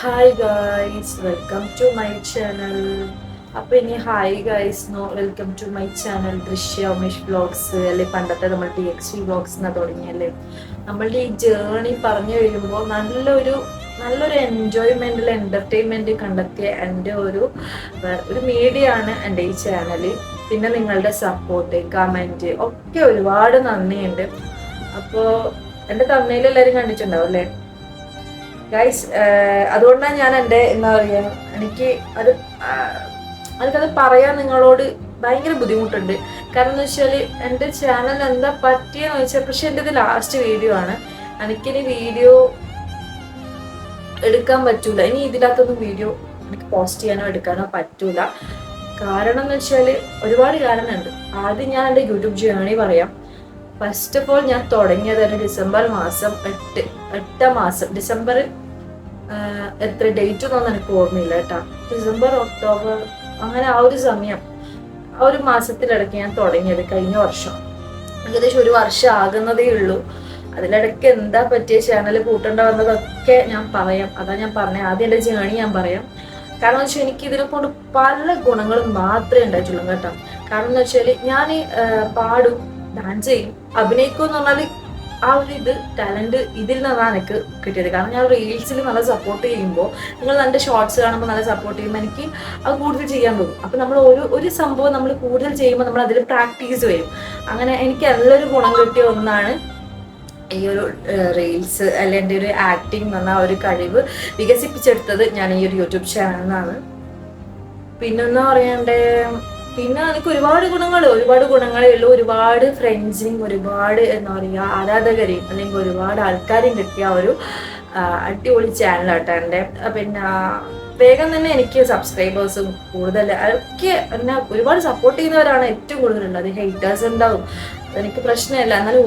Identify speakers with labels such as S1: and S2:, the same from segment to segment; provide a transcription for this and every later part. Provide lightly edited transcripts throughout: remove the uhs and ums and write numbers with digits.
S1: Hi guys welcome to my channel. അപ്പോൾ ഇനി hi guys no welcome to my channel Drishya Umesh vlogs അല്ലെ പണ്ടത്തെ നമ്മൾ DXV വ്ളോഗ്സ് എന്നാ തുടങ്ങിയല്ലേ. നമ്മളുടെ ഈ ജേർണി പറഞ്ഞു വരുമ്പോൾ നല്ലൊരു എൻജോയ്മെൻറ്റിൽ എൻ്റർടൈൻമെൻറ്റ് കണ്ടെത്തിയ എൻ്റെ ഒരു മീഡിയ ആണ് എൻ്റെ ഈ ചാനൽ. പിന്നെ നിങ്ങളുടെ സപ്പോർട്ട് കമൻറ്റ് ഒക്കെ ഒരുപാട് നന്ദിയുണ്ട്. അപ്പോൾ എൻ്റെ തമിഴിൽ എല്ലാവരും കണ്ടിട്ടുണ്ടാവും അല്ലേ ഗൈസ്. അതുകൊണ്ടാണ് ഞാൻ എൻ്റെ എന്താ പറയുക, എനിക്കത് പറയാൻ നിങ്ങളോട് ഭയങ്കര ബുദ്ധിമുട്ടുണ്ട്. കാരണം എന്ന് വെച്ചാൽ എൻ്റെ ചാനൽ എന്താ പറ്റിയെന്ന് വെച്ചാൽ, പക്ഷെ എൻ്റെ ഇത് ലാസ്റ്റ് വീഡിയോ ആണ്. എനിക്കിനി വീഡിയോ എടുക്കാൻ പറ്റൂല. ഇനി ഇതിനകത്തൊന്നും വീഡിയോ എനിക്ക് പോസ്റ്റ് ചെയ്യാനോ എടുക്കാനോ പറ്റൂല. കാരണം എന്ന് വെച്ചാൽ ഒരുപാട് കാരണമുണ്ട്. ആദ്യം ഞാൻ എൻ്റെ യൂട്യൂബ് ജേർണി പറയാം. ഫസ്റ്റ് ഓഫ് ഓൾ ഞാൻ തുടങ്ങിയത് ഡിസംബർ മാസം 8 മാസം, ഡിസംബർ എത്ര ഡേറ്റ് ഒന്നും എനിക്ക് ഓർമ്മയില്ല കേട്ടോ. ഡിസംബർ ഒക്ടോബർ അങ്ങനെ ആ ഒരു സമയം, ആ ഒരു മാസത്തിലിടയ്ക്ക് ഞാൻ തുടങ്ങിയത് കഴിഞ്ഞ വർഷം. ഏകദേശം ഒരു വർഷം ആകുന്നതേ ഉള്ളൂ. അതിലിടയ്ക്ക് എന്താ പറ്റിയ ചാനൽ കൂട്ടേണ്ട വന്നതൊക്കെ ഞാൻ പറയാം. അതാ ഞാൻ പറഞ്ഞത്, ആദ്യം എൻ്റെ ജേണി ഞാൻ പറയാം. കാരണം എന്ന് വെച്ചാൽ എനിക്ക് ഇതിനെ കൊണ്ട് പല ഗുണങ്ങളും മാത്രമേ ഉണ്ടായിട്ടുള്ളൂ കേട്ടോ. കാരണം എന്ന് വെച്ചാൽ ഞാൻ പാടും, ഡാൻസ് ചെയ്യും, അഭിനയിക്കും എന്ന് പറഞ്ഞാൽ ആ ഒരു ടാലന്റ് ഇതിൽ നിന്നാണ് എനിക്ക് കിട്ടിയത്. കാരണം ഞാൻ റീൽസിൽ നല്ല സപ്പോർട്ട് ചെയ്യുമ്പോൾ, നിങ്ങൾ എൻ്റെ ഷോർട്സ് കാണുമ്പോൾ നല്ല സപ്പോർട്ട് ചെയ്യുമ്പോൾ എനിക്ക് അത് കൂടുതൽ ചെയ്യാൻ തോന്നും. അപ്പം നമ്മൾ ഒരു സംഭവം നമ്മൾ കൂടുതൽ ചെയ്യുമ്പോൾ നമ്മൾ അതിൽ പ്രാക്ടീസ് വരും. അങ്ങനെ എനിക്ക് നല്ലൊരു ഗുണം കിട്ടിയ ഒന്നാണ് ഈ ഒരു റീൽസ് അല്ലെ എൻ്റെ ഒരു ആക്ടിങ് എന്ന ഒരു കഴിവ് വികസിപ്പിച്ചെടുത്തത് ഞാൻ ഈ ഒരു യൂട്യൂബ് ചാനലിൽ നിന്നാണ്. പിന്നെന്താ പറയണ്ടേ, പിന്നെ എനിക്ക് ഒരുപാട് ഗുണങ്ങളേ ഉള്ളൂ. ഒരുപാട് ഫ്രണ്ട്സിനെയും ഒരുപാട് എന്താ പറയുക ആരാധകരെയും അല്ലെങ്കിൽ ഒരുപാട് ആൾക്കാരെയും കിട്ടിയ ഒരു അടിപൊളി ചാനലാട്ടോ എൻ്റെ. പിന്നെ വേഗം തന്നെ എനിക്ക് സബ്സ്ക്രൈബേഴ്സും കൂടുതൽ ഒക്കെ എന്നെ ഒരുപാട് സപ്പോർട്ട് ചെയ്യുന്നവരാണ് ഏറ്റവും കൂടുതലുള്ളത്. ഹെയ്റ്റേഴ്സ് ഉണ്ടാവും, എനിക്ക് പ്രശ്നമില്ല. എന്നാലും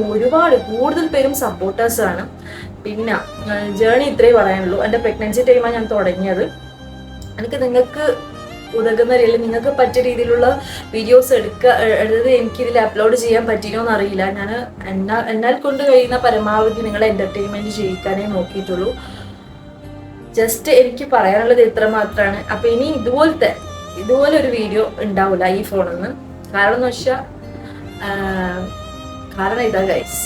S1: കൂടുതൽ പേരും സപ്പോർട്ടേഴ്സാണ്. പിന്നെ ജേണി ഇത്രയും പറയാനുള്ളൂ. എൻ്റെ പ്രഗ്നൻസി ടൈമാണ് ഞാൻ തുടങ്ങിയത്. നിങ്ങൾക്ക് ഉതകുന്ന രീതിയിൽ നിങ്ങൾക്ക് പറ്റിയ രീതിയിലുള്ള വീഡിയോസ് എടുത്ത് എനിക്കിതിൽ അപ്ലോഡ് ചെയ്യാൻ പറ്റിയോന്ന് അറിയില്ല. ഞാൻ എന്നാൽ കൊണ്ട് കഴിയുന്ന പരമാവധി നിങ്ങളെ എൻ്റർടൈൻമെൻറ്റ് ചെയ്യിക്കാനേ നോക്കിയിട്ടുള്ളൂ. ജസ്റ്റ് എനിക്ക് പറയാനുള്ളത് ഇത്ര മാത്രമാണ്. അപ്പം ഇനി ഇതുപോലെ ഒരു വീഡിയോ ഉണ്ടാവില്ല ഈ ഫോണിൽ നിന്ന്. കാരണം എന്ന് വെച്ചാൽ കാരണം ഇതാ ഗൈസ്,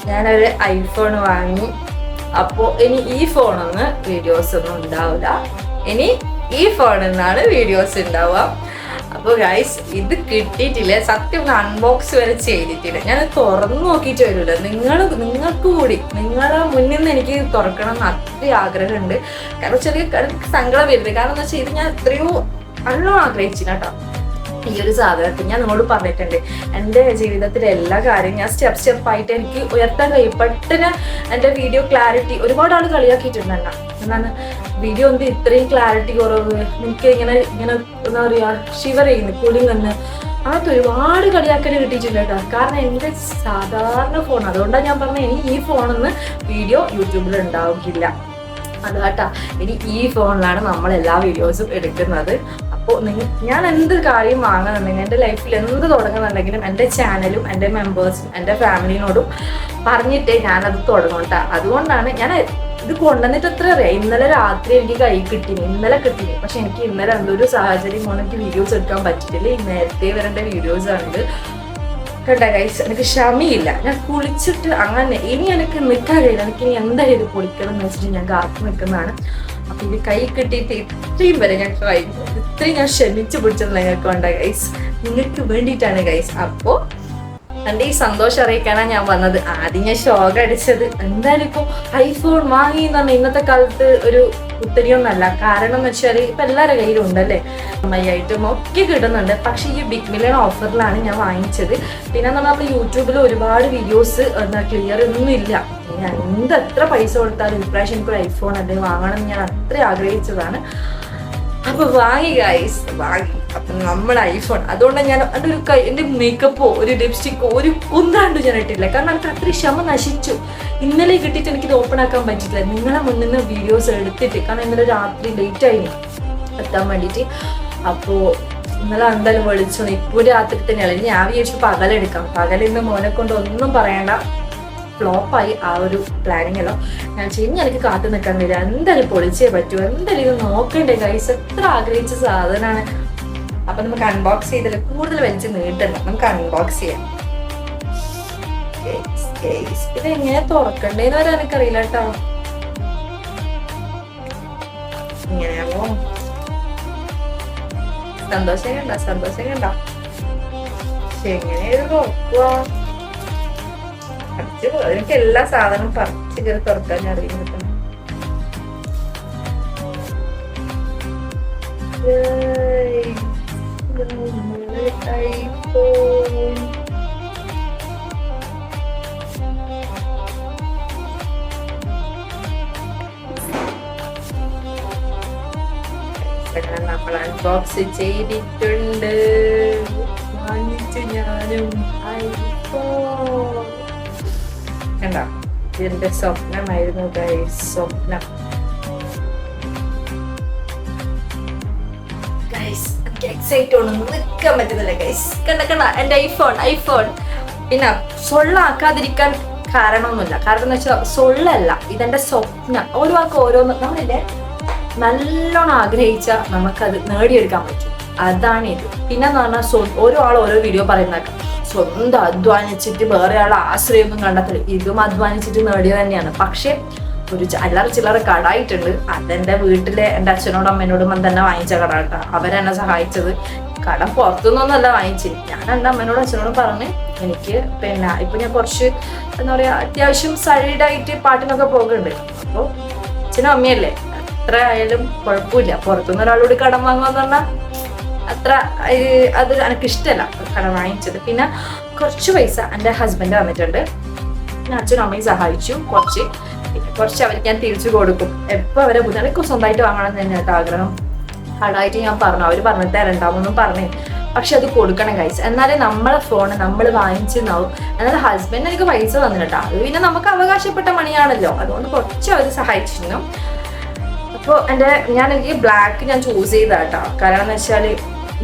S1: ഞാനൊരു ഐഫോൺ വാങ്ങി. അപ്പോൾ ഇനി ഈ ഫോണിൽ നിന്ന് വീഡിയോസ് ഒന്നും ഉണ്ടാവില്ല. ഇനി ഈ ഫോണിൽ നിന്നാണ് വീഡിയോസ് ഉണ്ടാവുക. അപ്പോൾ ഗൈസ്, ഇത് കിട്ടിയിട്ടില്ല. സത്യം ഒന്ന് അൺബോക്സ് വരെ ചെയ്തിട്ടില്ല. ഞാൻ തുറന്നു നോക്കിയിട്ട് വരില്ല. നിങ്ങൾക്ക് കൂടി നിങ്ങളുടെ മുന്നിൽ നിന്ന് എനിക്ക് തുറക്കണം എന്ന് അത്രയും ആഗ്രഹമുണ്ട്. കാരണം ചെറിയ സങ്കടം വരുന്നത്. കാരണം എന്താ വെച്ചാൽ ഇത് ഞാൻ എത്രയോ നല്ലോണം ആഗ്രഹിച്ചില്ല കേട്ടോ. ഈ ഒരു സാധനത്തിൽ ഞാൻ നിങ്ങളോട് പറഞ്ഞിട്ടുണ്ട്, എൻ്റെ ജീവിതത്തിലെ എല്ലാ കാര്യവും ഞാൻ സ്റ്റെപ്പായിട്ട് എനിക്ക് ഉയർത്താൻ കഴിയും. പെട്ടെന്ന് എൻ്റെ വീഡിയോ ക്ലാരിറ്റി ഒരുപാട് ആൾ കളിയാക്കിയിട്ടുണ്ട്. എന്നാണ് വീഡിയോ ഇത്രയും ക്ലാരിറ്റി കുറവ്, എനിക്ക് ഇങ്ങനെ എന്താ പറയുക ഷിവർ ചെയ്യുന്നു, കൂളിംഗ് എന്ന് അങ്ങനത്തെ ഒരുപാട് കളിയാക്കൽ കിട്ടിയിട്ടില്ല കേട്ടോ. കാരണം എൻ്റെ സാധാരണ ഫോൺ, അതുകൊണ്ടാണ് ഞാൻ പറഞ്ഞത് ഇനി ഈ ഫോണിൽ നിന്ന് വീഡിയോ യൂട്യൂബിൽ ഉണ്ടാവില്ല. അതാട്ടാ, ഇനി ഈ ഫോണിലാണ് നമ്മൾ എല്ലാ വീഡിയോസും എടുക്കുന്നത്. അപ്പോൾ ഞാൻ എന്ത് കാര്യം വാങ്ങുന്നുണ്ടെങ്കിൽ, എൻ്റെ ലൈഫിൽ എന്ത് തുടങ്ങുന്നുണ്ടെങ്കിലും എൻ്റെ ചാനലും എൻ്റെ മെമ്പേഴ്സും എൻ്റെ ഫാമിലിനോടും പറഞ്ഞിട്ടേ ഞാനത് തുടങ്ങും കേട്ടോ. അതുകൊണ്ടാണ് ഞാൻ ഇത് കൊണ്ടുവന്നിട്ട് എത്ര അറിയാം. ഇന്നലെ രാത്രി എനിക്ക് കൈ ഇന്നലെ കിട്ടിനി. പക്ഷെ എനിക്ക് ഇന്നലെ എന്തൊരു സാഹചര്യം കൊണ്ട് എനിക്ക് വീഡിയോസ് എടുക്കാൻ പറ്റിയിട്ടില്ല. ഈ നേരത്തെ വരേണ്ട വീഡിയോസ് ആണിത്. കണ്ട ഗൈസ്, എനിക്ക് ക്ഷമയില്ല. ഞാൻ കുളിച്ചിട്ട് അങ്ങനെ ഇനി എനിക്ക് നിൽക്കാൻ കഴിയില്ല. എനിക്ക് ഇനി എന്തായാലും ഇത് പൊളിക്കണം എന്ന് വെച്ചിട്ട് ഞാൻ കാത്തു നിൽക്കുന്നതാണ്. അപ്പം ഇത് കൈ കിട്ടിയിട്ട് ഇത്രയും വരെ ഞാൻ ഇത്രയും ഞാൻ ക്ഷമിച്ചു പിടിച്ചത് നിങ്ങൾക്ക് വേണ്ട ഗൈസ്, നിങ്ങൾക്ക് വേണ്ടിയിട്ടാണ് ഗൈസ്. അപ്പോൾ എൻ്റെ ഈ സന്തോഷം അറിയിക്കാനാണ് ഞാൻ വന്നത്. ആദ്യം ഞാൻ ഷോക്ക് അടിച്ചത് എന്തായാലും ഇപ്പോൾ ഐഫോൺ വാങ്ങി എന്ന് പറഞ്ഞാൽ ഇന്നത്തെ കാലത്ത് ഒരു കുത്തരിയൊന്നല്ല. കാരണം എന്ന് വെച്ചാൽ ഇപ്പം എല്ലാവരുടെ കയ്യിലും ഉണ്ടല്ലേ, ആയിട്ടും ഒക്കെ കിട്ടുന്നുണ്ട്. പക്ഷേ ഈ ബിഗ് മില്യൺ ഓഫറിലാണ് ഞാൻ വാങ്ങിച്ചത്. പിന്നെ നമ്മൾ യൂട്യൂബിൽ ഒരുപാട് വീഡിയോസ് ക്ലിയർ ഒന്നും ഇല്ല. ഞാൻ എത്ര പൈസ കൊടുത്താലും ഇപ്രാവശ്യം എനിക്കൊരു ഐഫോൺ അല്ലെങ്കിൽ വാങ്ങണം എന്ന് ഞാൻ അത്ര ആഗ്രഹിച്ചതാണ്. അപ്പൊ വാങ്ങി ഗൈസ്, വാങ്ങി. അപ്പം നമ്മൾ ഐഫോൺ. അതുകൊണ്ട് ഞാൻ എൻ്റെ മേക്കപ്പോ ഒരു ലിപ്സ്റ്റിക്കോ ഒരു ഒന്നാണ്ട് ഞാൻ ഇട്ടില്ല. കാരണം എനിക്ക് അത്രയും ക്ഷമ നശിച്ചു. ഇന്നലെ കിട്ടിയിട്ട് എനിക്കിത് ഓപ്പൺ ആക്കാൻ പറ്റിയില്ല. നിങ്ങളെ മുന്നിൽ നിന്ന് വീഡിയോസ് എടുത്തിട്ട്, കാരണം ഇന്നലെ രാത്രി ലേറ്റ് ആയി എത്താൻ വേണ്ടിയിട്ട്. അപ്പോൾ ഇന്നലെ എന്തായാലും വിളിച്ചു. ഇപ്പോൾ രാത്രി തന്നെയാണ്. ഞാൻ വിചാരിച്ചു പകലെടുക്കാം. പകലിന്ന് മോനെ കൊണ്ട് ഒന്നും പറയണ്ട, ഫ്ലോപ്പായി ആ ഒരു പ്ലാനിങ് എല്ലാം. ഞാൻ ചെയ്യും എനിക്ക് കാത്തു നിൽക്കാൻ വരിക, എന്തായാലും പൊളിച്ചേ പറ്റൂ, എന്തായാലും ഇത് നോക്കണ്ടേ ഗൈസ്, എത്ര ആഗ്രഹിച്ച സാധനമാണ്. അപ്പൊ നമുക്ക് അൺബോക്സ് ചെയ്തില്ല, കൂടുതൽ വലിച്ച് നീട്ടണ്ട, നമുക്ക് അൺബോക്സ് ചെയ്യാം. ഇത് എങ്ങനെ തുറക്കണ്ടേന്ന് വരെ എനിക്കറിയില്ല കേട്ടോ. ഇങ്ങനെയാവോ? സന്തോഷം കണ്ട, സന്തോഷം കണ്ട. പക്ഷെ എങ്ങനെയൊരു നോക്കുക, എനിക്ക് എല്ലാ സാധനവും പറിച്ച് കയറി തുറക്കാൻ അറിയുന്നു. നമ്മൾ അൺബോക്സ് ചെയ്തിട്ടുണ്ട്. വാങ്ങിച്ചു ഞാനും. കണ്ട, ഇതിന്റെ സ്വപ്നമായിരുന്നു ഗൈസ്, സ്വപ്നം. ഗൈസ് എനിക്ക് എക്സൈറ്റ് ഒന്നും നിൽക്കാൻ പറ്റുന്നില്ല ഗൈസ്. കണ്ട എന്റെ ഐഫോൺ. പിന്നെ സൊള്ളാക്കാതിരിക്കാൻ കാരണമൊന്നുമില്ല. കാരണം എന്ന് വെച്ചാൽ സൊള്ളല്ല, ഇതെന്റെ സ്വപ്നം. ഓരോ ആൾക്ക് ഓരോന്ന്, നമ്മളില്ലേ നല്ലോണം ആഗ്രഹിച്ച നമുക്കത് നേടിയെടുക്കാൻ പറ്റും. അതാണ് ഇത്. പിന്നെന്ന് പറഞ്ഞാൽ ഓരോ ആൾ ഓരോ വീഡിയോ പറയുന്നേക്കാം, സ്വന്തം അധ്വാനിച്ചിട്ട് വേറെ ആളെ ആശ്രയമൊന്നും കണ്ടെത്തില്ല. ഇതും അധ്വാനിച്ചിട്ട് നേടിയത് തന്നെയാണ്. പക്ഷെ ഒരു അല്ലറ ചില്ലറ കടായിട്ടുണ്ട്. അതെന്റെ വീട്ടിലെ എൻ്റെ അച്ഛനോടും അമ്മേനോടും തന്നെ വാങ്ങിച്ച കട കേട്ടോ. അവരെന്നെ സഹായിച്ചത്. കടം പുറത്തുനിന്നൊന്നല്ല വാങ്ങിച്ചത്. ഞാൻ എൻ്റെ അമ്മേനോടും അച്ഛനോടും പറഞ്ഞ് എനിക്ക് പിന്നെ ഇപ്പൊ ഞാൻ കുറച്ച് എന്താ പറയാ അത്യാവശ്യം സൈഡായിട്ട് പാട്ടിനൊക്കെ പോകുന്നുണ്ട്. അപ്പോൾ അച്ഛനും അമ്മയല്ലേ, എത്ര ആയാലും കുഴപ്പമില്ല. പുറത്തുനിന്ന് ഒരാളോട് കടം വാങ്ങുമെന്ന് പറഞ്ഞാൽ അത്ര അത് എനിക്ക് ഇഷ്ടമല്ല കടം വാങ്ങിച്ചത്. പിന്നെ കുറച്ച് പൈസ എൻ്റെ ഹസ്ബൻഡ് തന്നിട്ടുണ്ട്. പിന്നെ അച്ഛനും അമ്മയും സഹായിച്ചു കുറച്ച്. പിന്നെ കുറച്ച് അവർക്ക് ഞാൻ തിരിച്ചു കൊടുക്കും. എപ്പോൾ അവരെ എനിക്ക് സ്വന്തമായിട്ട് വാങ്ങണം എന്ന് തന്നെയായിട്ട് ആഗ്രഹം. കടായിട്ട് ഞാൻ പറഞ്ഞു, അവർ പറഞ്ഞിട്ട് തരണ്ടാവെന്നും പറഞ്ഞു. പക്ഷെ അത് കൊടുക്കണം ഗൈസ്, എന്നാലേ നമ്മളെ ഫോണ് നമ്മൾ വാങ്ങിച്ചെന്നാവും. എന്നാൽ ഹസ്ബൻഡ് എനിക്ക് പൈസ തന്നിട്ടാ, അത് പിന്നെ നമുക്ക് അവകാശപ്പെട്ട മണിയാണല്ലോ, അതുകൊണ്ട് കുറച്ച് അവർ സഹായിച്ചിരുന്നു. അപ്പോൾ എനിക്ക് ബ്ലാക്ക് ഞാൻ ചൂസ് ചെയ്താട്ടോ. കാരണം എന്ന് വെച്ചാൽ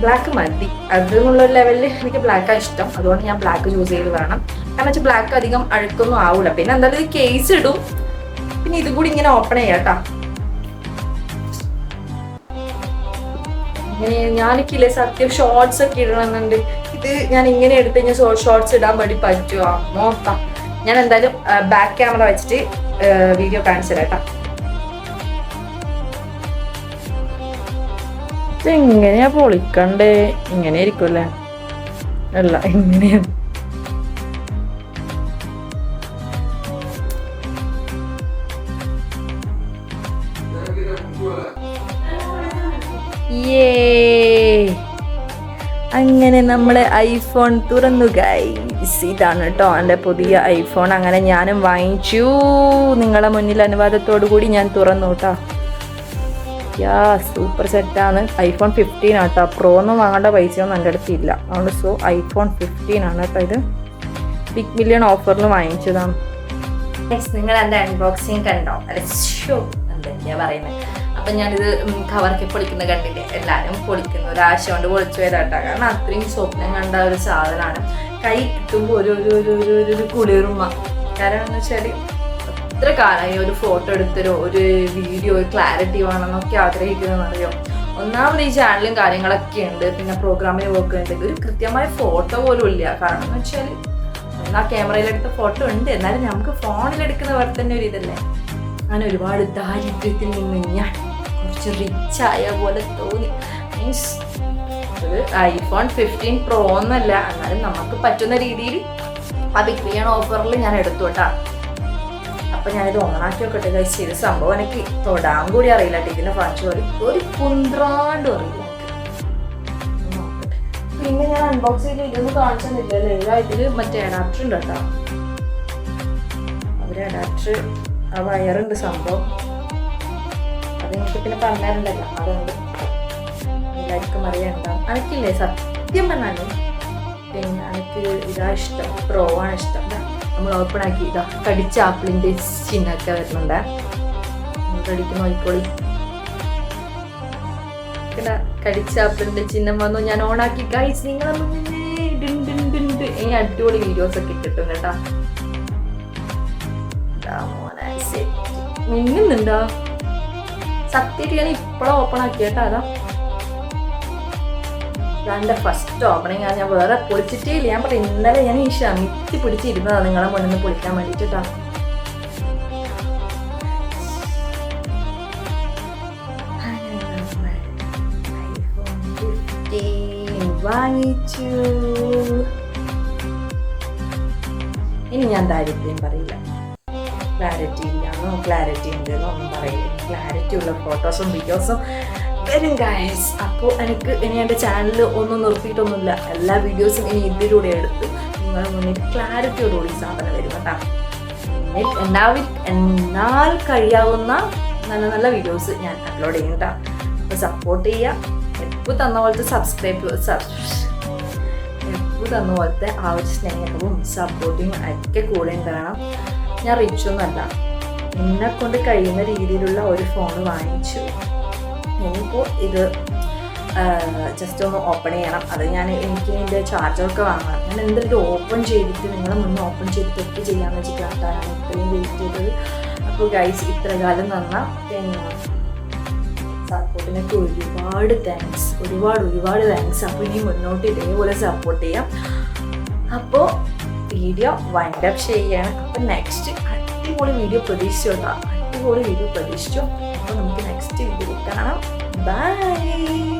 S1: ബ്ലാക്ക് മതി, അതെന്നുള്ളൊരു ലെവലിൽ എനിക്ക് ബ്ലാക്കാണ് ഇഷ്ടം. അതുകൊണ്ട് ഞാൻ ബ്ലാക്ക് ചൂസ് ചെയ്ത് വേണം. കാരണം വെച്ചാൽ ബ്ലാക്ക് അധികം അഴുക്കൊന്നും ആവൂല. പിന്നെ എന്തായാലും ഇത് കേസ് ഇടും. പിന്നെ ഇതും കൂടി ഇങ്ങനെ ഓപ്പൺ ചെയ്യാട്ടോ. ഇങ്ങനെ ഞാനൊക്കെ സത്യം ഷോർട്സ് ഒക്കെ ഇടണമെന്നുണ്ട്. ഇത് ഞാൻ ഇങ്ങനെ എടുത്ത് കഴിഞ്ഞാൽ ഷോർട്സ് ഇടാൻ വേണ്ടി പറ്റുമോ നോക്കാം. ഞാൻ എന്തായാലും ബാക്ക് ക്യാമറ വെച്ചിട്ട് വീഡിയോ കാണിച്ചു തരാം കേട്ടോ. എങ്ങനെയാ പൊളിക്കണ്ടേ? ഇങ്ങനെ ഇരിക്കുമല്ലേ? അല്ല, എങ്ങനെയാ? അങ്ങനെ നമ്മളെ ഐഫോൺ തുറന്നു ഗൈസ്. ഇതാണ് കേട്ടോ എൻ്റെ പുതിയ ഐഫോൺ. അങ്ങനെ ഞാനും വാങ്ങിച്ചു. നിങ്ങളെ മുന്നിൽ അനുവാദത്തോടു കൂടി ഞാൻ തുറന്നു കേട്ടോ. സൂപ്പർ സെറ്റാണ്. ഐഫോൺ 15 ആട്ടോ. പ്രോ ഒന്നും വാങ്ങേണ്ട പൈസയൊന്നും എൻ്റെ അടുത്തില്ല. അതുകൊണ്ട് സോ ഐഫോൺ 15 ആണ് കേട്ടോ. ഇത് ബിഗ് മില്യൺ ഓഫറിൽ വാങ്ങിച്ചതാണ്. നിങ്ങൾ എൻ്റെ അൺബോക്സിങ് കണ്ടോ? എന്തൊക്കെയാ പറയുന്നത്. അപ്പം ഞാനിത് കവറൊക്കെ പൊളിക്കുന്ന കണ്ടില്ലേ, എല്ലാവരും പൊളിക്കുന്നു. ഒരാശ കൊണ്ട് പൊളിച്ചു പോയതാട്ടോ. കാരണം അത്രയും സ്വപ്നം കണ്ട ഒരു സാധനമാണ്. കൈ കിട്ടുമ്പോൾ ഒരു കുളിർമ. കാരണം എന്ന് വെച്ചാൽ എത്ര കാലമായി ഒരു ഫോട്ടോ എടുത്തരോ ഒരു വീഡിയോ ക്ലാരിറ്റി വേണമെന്നൊക്കെ ആഗ്രഹിക്കുന്നതെന്നറിയോ. ഒന്നാമത് ഈ ചാനലും കാര്യങ്ങളൊക്കെ ഉണ്ട്. പിന്നെ പ്രോഗ്രാമിന് പോക്കുണ്ട്. ഒരു കൃത്യമായ ഫോട്ടോ പോലും ഇല്ല. കാരണം എന്ന് വെച്ചാൽ ആ ക്യാമറയിലെടുത്ത ഫോട്ടോ ഉണ്ട്, എന്നാലും നമുക്ക് ഫോണിലെടുക്കുന്ന പോലെ തന്നെ ഒരു ഇതല്ലേ. അങ്ങനെ ഒരുപാട് ദാരിദ്ര്യത്തിൽ നിന്ന് ഞാൻ കുറച്ച് റിച്ചായ പോലെ തോന്നി. മീൻസ് ഒരു ഐഫോൺ 15 പ്രോ ഒന്നല്ല, എന്നാലും നമുക്ക് പറ്റുന്ന രീതിയിൽ ആ ബിഗ് മില്യൺ ഓഫറിൽ ഞാൻ എടുത്തു കേട്ടാ. അപ്പം ഞാനിത് ഓണാക്കി നോക്കട്ടെ ഗൈസ്. ചെയ്ത സംഭവം എനിക്ക് തൊടാൻ കൂടി അറിയില്ല. ഇതിനെ ഫാൻസ് പോലെ ഒരു കുന്ത്രാണ്ടും അറിയില്ല. പിന്നെ ഞാൻ അൺബോക്സ് ചെയ്ത് ഇതൊന്നും കാണിച്ചെന്നില്ലല്ലേ. ഇതിൽ മറ്റേ അഡാപ്റ്റർ ഉണ്ട് കേട്ടോ. ഒരു അഡാപ്റ്റർ ആ വയറുണ്ട് സംഭവം. അതെനിക്ക് പിന്നെ പറഞ്ഞിട്ടുണ്ടല്ലോ, അതുകൊണ്ട് എല്ലാവർക്കും അറിയാനുണ്ടാവും. എനിക്കില്ലേ സത്യം പറഞ്ഞാലും പിന്നെ എനിക്ക് ഇതാ ഇഷ്ടം, പ്രോ ആണ് ഇഷ്ടം. നമ്മൾ ഓപ്പൺ ആക്കി ഇതാ കടിച്ച ആപ്പിളിൻ്റെ ചിഹ്നമൊക്കെ വരുന്നുണ്ട്. കടിക്ക് നോക്കിക്കോളി. കാണിക്കണ കടിച്ച ആപ്പിളിന്റെ ചിഹ്നം വന്നു. ഞാൻ ഓണാക്കി ഗൈസ്. നിങ്ങളെ ഇനി അടിപൊളി വീഡിയോസ് ഒക്കെ കിട്ടും കേട്ടോ. മിന്നുന്നുണ്ടോ? സത്യമായിട്ട് ഞാൻ ഇപ്പോഴും ഓപ്പൺ ആക്കി കേട്ടോ. അതാ എൻ്റെ ഫസ്റ്റ് ഓപ്പണിങ് ആണ്. ഞാൻ വേറെ പൊളിച്ചിട്ടേ ഇല്ല. ഞാൻ പറയാം ഇന്നലെ ഞാൻ ഈ ഷമിത്തി പിടിച്ചിരുന്നതാണ് നിങ്ങളെ മുന്നിൽ നിന്ന് പൊളിക്കാൻ വേണ്ടിയിട്ടാ. വാങ്ങിച്ചു. ഇനി ഞാൻ ദാരിദ്ര്യം പറയില്ല. ക്ലാരിറ്റി ഇല്ലാന്നോ ക്ലാരിറ്റി ഉണ്ടെന്നോ ഒന്നും പറയില്ല. ക്ലാരിറ്റി ഉള്ള ഫോട്ടോസും വീഡിയോസും വരും ഗൈസ്. അപ്പോൾ എനിക്ക് ഇനി എൻ്റെ ചാനൽ ഒന്നും നിർത്തിയിട്ടൊന്നുമില്ല. എല്ലാ വീഡിയോസും ഇനി ഇതിലൂടെ എടുത്ത് നിങ്ങളുടെ മുന്നിൽ ക്ലാരിറ്റിയോടുകൂടി സാധനം വരും കേട്ടോ. എന്നാൽ കഴിയാവുന്ന നല്ല നല്ല വീഡിയോസ് ഞാൻ അപ്ലോഡ് ചെയ്യും കേട്ടോ. അപ്പോൾ സപ്പോർട്ട് ചെയ്യുക. എപ്പോൾ തന്ന പോലത്തെ എപ്പോൾ തന്ന പോലത്തെ ആ ഒരു സ്നേഹവും സപ്പോർട്ടിങ്ങും ഒക്കെ കൂടെ ഉണ്ടാകണം. ഞാൻ റിച്ചൊന്നുമല്ല. എന്നെക്കൊണ്ട് കഴിയുന്ന രീതിയിലുള്ള ഒരു ഫോൺ വാങ്ങിച്ചു. ഇനിയിപ്പോൾ ഇത് ജസ്റ്റ് ഒന്ന് ഓപ്പൺ ചെയ്യണം. അത് എനിക്ക് ഇതിൻ്റെ ചാർജറൊക്കെ വാങ്ങണം. ഞാൻ എന്തെങ്കിലും ഓപ്പൺ ചെയ്തിട്ട് നിങ്ങളെ മുന്നേ ഓപ്പൺ ചെയ്തിട്ട് ഒക്കെ ചെയ്യാമെന്ന് വെച്ചിട്ടാണ് ഞാൻ ഇത്രയും വെയിറ്റ് ചെയ്തത്. അപ്പോൾ ഗൈസ് ഇത്ര കാലം തന്ന പിന്നെ സപ്പോർട്ടിനൊക്കെ ഒരുപാട് താങ്ക്സ്. ഒരുപാട് താങ്ക്സ്. അപ്പോൾ ഇനി മുന്നോട്ട് ഇതേപോലെ സപ്പോർട്ട് ചെയ്യാം. അപ്പോൾ വീഡിയോ വൈൻഡപ്പ് ചെയ്യാണ്. അപ്പോൾ നെക്സ്റ്റ് അടിപൊളി വീഡിയോ പ്രതീക്ഷിച്ചു കേട്ടോ. അപ്പോൾ നമുക്ക് നെക്സ്റ്റ് വീഡിയോ കാണാം. ബൈ.